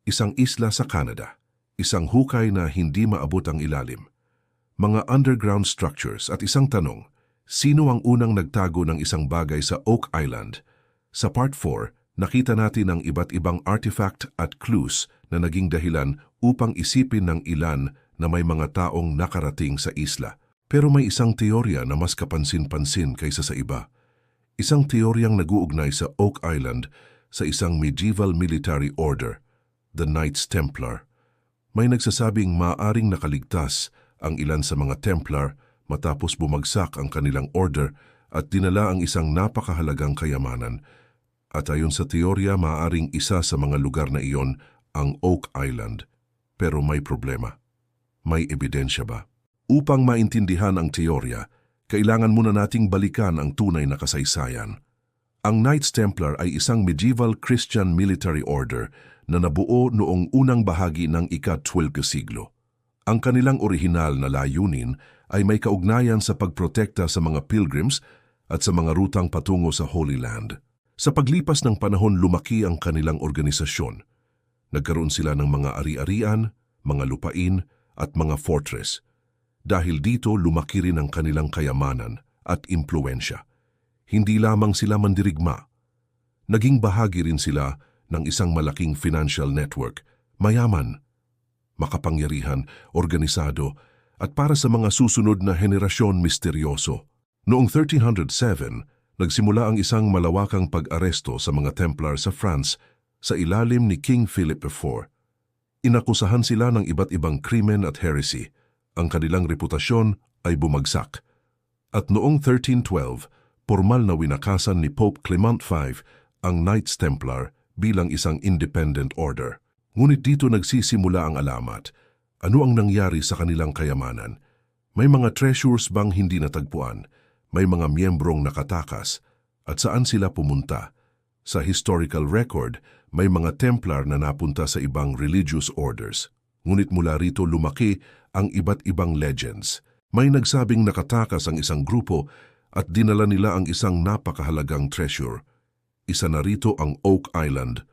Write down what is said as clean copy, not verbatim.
Isang isla sa Canada, isang hukay na hindi maabot ang ilalim, mga underground structures at isang tanong, sino ang unang nagtago ng isang bagay sa Oak Island? Sa Part 4, nakita natin ang iba't ibang artifact at clues na naging dahilan upang isipin ng ilan na may mga taong nakarating sa isla. Pero may isang teorya na mas kapansin-pansin kaysa sa iba. Isang teoryang nag-uugnay sa Oak Island sa isang medieval military order, the Knights Templar. May nagsasabing maaaring nakaligtas ang ilan sa mga Templar matapos bumagsak ang kanilang order at dinala ang isang napakahalagang kayamanan. At ayon sa teorya, maaaring isa sa mga lugar na iyon ang Oak Island. Pero may problema. May ebidensya ba? Upang maintindihan ang teorya, kailangan muna nating balikan ang tunay na kasaysayan. Ang Knights Templar ay isang medieval Christian military order na nabuo noong unang bahagi ng ika-12 siglo. Ang kanilang orihinal na layunin ay may kaugnayan sa pagprotekta sa mga pilgrims at sa mga rutang patungo sa Holy Land. Sa paglipas ng panahon, lumaki ang kanilang organisasyon. Nagkaroon sila ng mga ari-arian, mga lupain at mga fortress. Dahil dito, lumaki rin ang kanilang kayamanan at impluensya. Hindi lamang sila mandirigma. Naging bahagi rin sila ng isang malaking financial network, mayaman, makapangyarihan, organisado, at para sa mga susunod na henerasyon misteryoso. Noong 1307, nagsimula ang isang malawakang pag-aresto sa mga Templar sa France sa ilalim ni King Philip IV. Inakusahan sila ng iba't ibang krimen at heresy. Ang kanilang reputasyon ay bumagsak. At noong 1312, formal na winakasan ni Pope Clement V ang Knights Templar bilang isang independent order. Ngunit dito nagsisimula ang alamat. Ano ang nangyari sa kanilang kayamanan? May mga treasures bang hindi natagpuan? May mga miyembrong nakatakas? At saan sila pumunta? Sa historical record, may mga Templar na napunta sa ibang religious orders. Ngunit mula rito lumaki ang iba't ibang legends. May nagsabing nakatakas ang isang grupo at dinala nila ang isang napakahalagang treasure. Isa na rito ang Oak Island